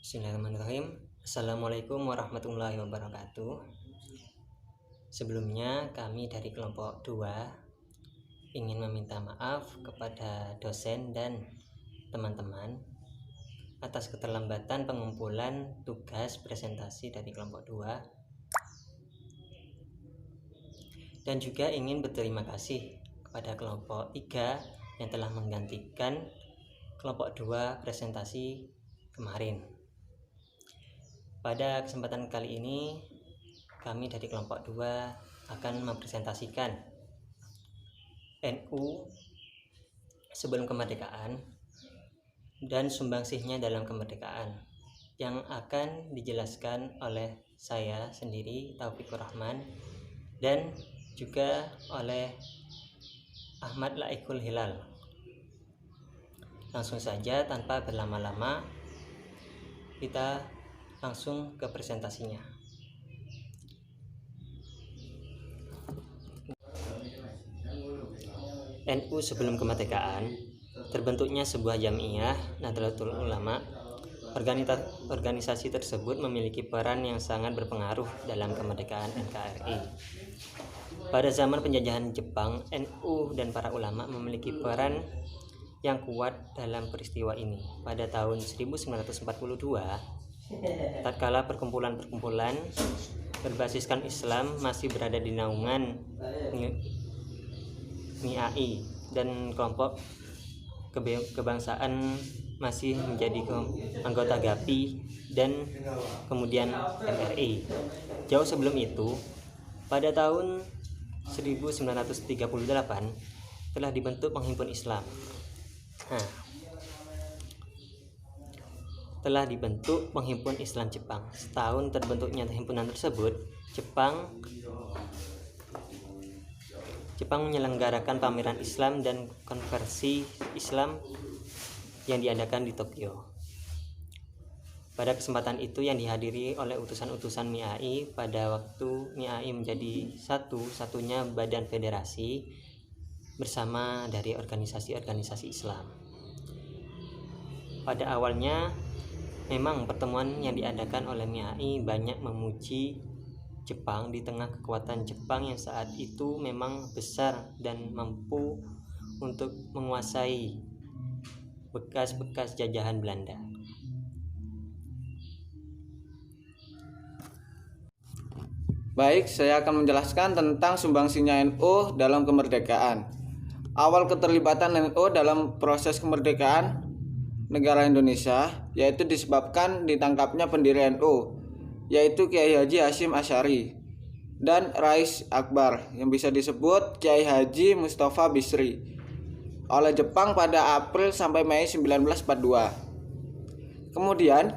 Bismillahirrahmanirrahim. Assalamualaikum warahmatullahi wabarakatuh. Sebelumnya kami dari kelompok 2 ingin meminta maaf kepada dosen dan teman-teman atas keterlambatan pengumpulan tugas presentasi dari kelompok 2, dan juga ingin berterima kasih kepada kelompok 3 yang telah menggantikan kelompok 2 presentasi kemarin. Pada kesempatan kali ini, kami dari kelompok 2 akan mempresentasikan NU sebelum kemerdekaan dan sumbangsihnya dalam kemerdekaan, yang akan dijelaskan oleh saya sendiri, Taufikur Rahman, dan juga oleh Ahmad Laikul Hilal. Langsung saja tanpa berlama-lama, kita langsung ke presentasinya. NU sebelum kemerdekaan terbentuknya sebuah Jam'iyah Nahdlatul Ulama. Organisasi tersebut memiliki peran yang sangat berpengaruh dalam kemerdekaan NKRI. Pada zaman penjajahan Jepang, NU dan para ulama memiliki peran yang kuat dalam peristiwa ini. Pada tahun 1942, tatkala perkumpulan-perkumpulan berbasiskan Islam masih berada di naungan MIAI dan kelompok kebangsaan masih menjadi anggota GAPI dan kemudian MRI. Jauh sebelum itu, pada tahun 1938 telah dibentuk Penghimpun Islam. Telah dibentuk Penghimpun Islam Jepang. Setahun terbentuknya himpunan tersebut, Jepang menyelenggarakan pameran Islam dan konversi Islam yang diadakan di Tokyo. Pada kesempatan itu yang dihadiri oleh utusan-utusan MIAI pada waktu MIAI menjadi satu-satunya badan federasi bersama dari organisasi-organisasi Islam. Pada awalnya memang pertemuan yang diadakan oleh MIAI banyak memuji Jepang di tengah kekuatan Jepang yang saat itu memang besar dan mampu untuk menguasai bekas-bekas jajahan Belanda. Baik, saya akan menjelaskan tentang sumbangsihnya NU dalam kemerdekaan. Awal keterlibatan NU dalam proses kemerdekaan negara Indonesia yaitu disebabkan ditangkapnya pendiri NU, yaitu Kiai Haji Hasyim Asy'ari dan Rais Akbar yang bisa disebut Kiai Haji Mustafa Bisri oleh Jepang pada April sampai Mei 1942. Kemudian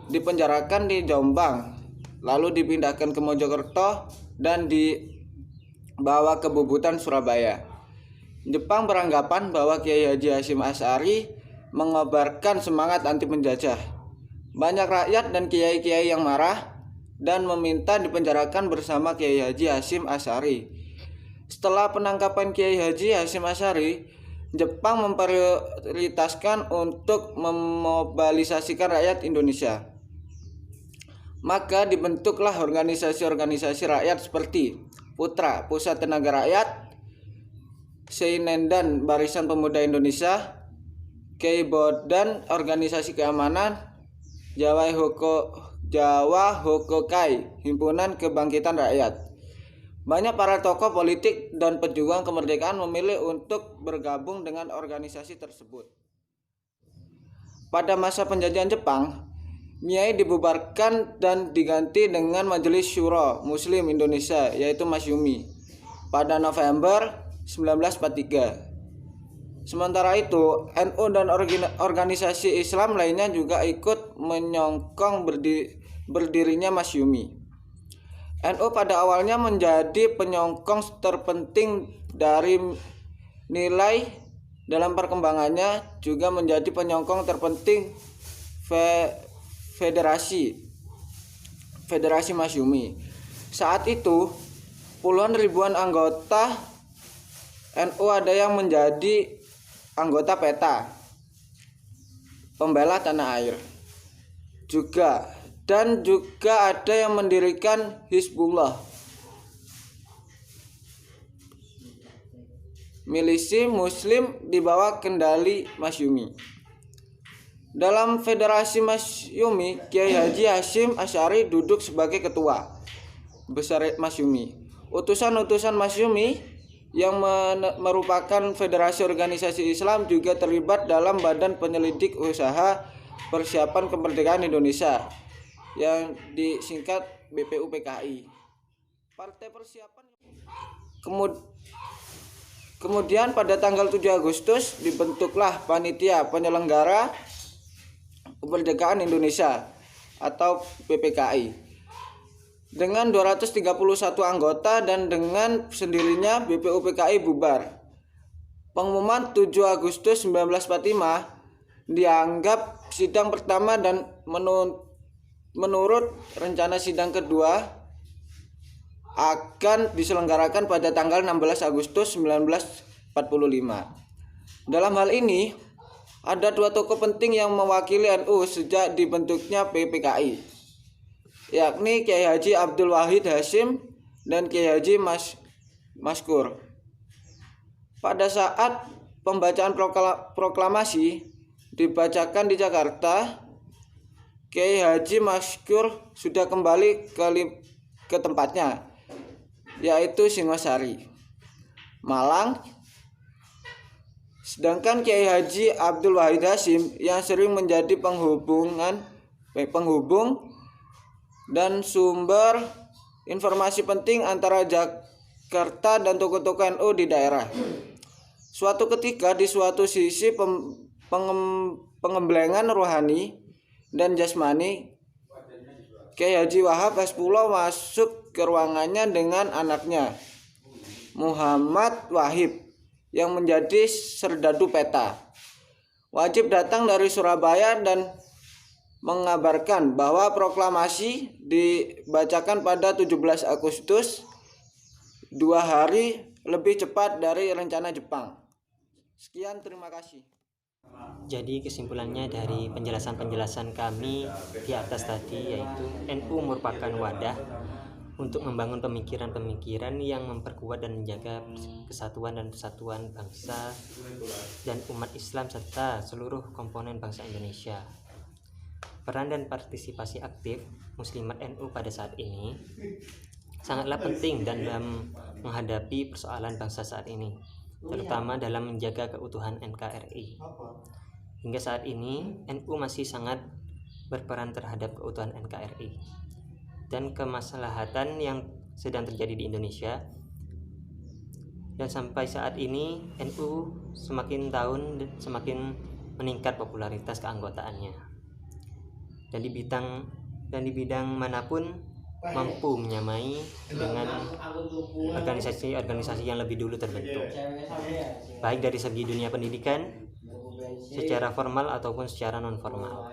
dipenjarakan di Jombang, lalu dipindahkan ke Mojokerto dan dibawa ke Bubutan, Surabaya. Jepang beranggapan bahwa Kiai Haji Hasyim Asy'ari mengobarkan semangat anti penjajah. Banyak rakyat dan kiai-kiai yang marah dan meminta dipenjarakan bersama Kiai Haji Hasyim Asy'ari. Setelah penangkapan Kiai Haji Hasyim Asy'ari, Jepang memprioritaskan untuk memobilisasikan rakyat Indonesia. Maka dibentuklah organisasi-organisasi rakyat seperti Putra, Pusat Tenaga Rakyat, Seinendan, Barisan Pemuda Indonesia, Keibodan, Organisasi Keamanan, Jawa Hokokai, Himpunan Kebangkitan Rakyat. Banyak para tokoh politik dan pejuang kemerdekaan memilih untuk bergabung dengan organisasi tersebut. Pada masa penjajahan Jepang, MIAI dibubarkan dan diganti dengan Majelis Syuro Muslim Indonesia, yaitu Masyumi, pada November 1943. Sementara itu, NU dan organisasi Islam lainnya juga ikut menyokong berdirinya Masyumi. NU pada awalnya menjadi penyokong terpenting dari nilai dalam perkembangannya, juga menjadi penyokong terpenting Federasi Masyumi. Saat itu, puluhan ribuan anggota NU ada yang menjadi anggota PETA, Pembela Tanah Air. juga, dan juga ada yang mendirikan Hizbullah, milisi muslim di bawah kendali Masyumi. Dalam Federasi Masyumi, Kiai Haji Hasyim Asy'ari duduk sebagai ketua besar Masyumi. Utusan-utusan Masyumi yang merupakan federasi organisasi Islam juga terlibat dalam Badan Penyelidik Usaha Persiapan Kemerdekaan Indonesia yang disingkat BPUPKI. Partai Persiapan. Kemudian pada tanggal 7 Agustus dibentuklah Panitia Penyelenggara Kemerdekaan Indonesia atau PPKI dengan 231 anggota, dan dengan sendirinya BPUPKI bubar. Pengumuman 7 Agustus 1945 dianggap sidang pertama, dan menurut rencana sidang kedua akan diselenggarakan pada tanggal 16 Agustus 1945. Dalam hal ini ada dua tokoh penting yang mewakili NU sejak dibentuknya PPKI, yakni Kiai Haji Abdul Wahid Hasyim dan Kiai Haji Maskur. Pada saat pembacaan proklamasi dibacakan di Jakarta, Kiai Haji Maskur sudah kembali ke tempatnya, yaitu Singosari, Malang. Sedangkan Kiai Haji Abdul Wahid Hasyim yang sering menjadi penghubung dan sumber informasi penting antara Jakarta dan tokoh-tokoh NU di daerah. Suatu ketika di suatu sisi pengemblengan rohani dan jasmani, Kiai Haji Wahab Hasbullah masuk ke ruangannya dengan anaknya Muhammad Wahib yang menjadi serdadu peta. Wahib datang dari Surabaya dan mengabarkan bahwa proklamasi dibacakan pada 17 Agustus, 2 hari lebih cepat dari rencana Jepang. Sekian, terima kasih. Jadi kesimpulannya dari penjelasan-penjelasan kami di atas tadi, yaitu NU merupakan wadah untuk membangun pemikiran-pemikiran yang memperkuat dan menjaga kesatuan dan persatuan bangsa dan umat Islam serta seluruh komponen bangsa Indonesia. Peran dan partisipasi aktif Muslimat NU pada saat ini sangatlah penting dalam menghadapi persoalan bangsa saat ini, terutama dalam menjaga keutuhan NKRI. Hingga saat ini NU masih sangat berperan terhadap keutuhan NKRI dan kemaslahatan yang sedang terjadi di Indonesia. Dan sampai saat ini NU semakin tahun semakin meningkat popularitas keanggotaannya, dan di bidang manapun mampu menyamai dengan organisasi-organisasi yang lebih dulu terbentuk, baik dari segi dunia pendidikan secara formal ataupun secara non formal.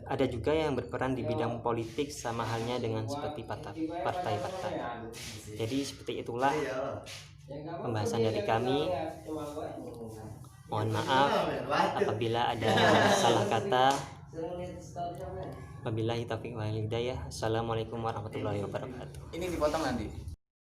Ada juga yang berperan di bidang politik, sama halnya dengan seperti partai-partai. Jadi seperti itulah pembahasan dari kami. Mohon maaf apabila ada salah kata. Wabillahi taufiq wal hidayah. Assalamualaikum warahmatullahi wabarakatuh. Ini dipotong nanti.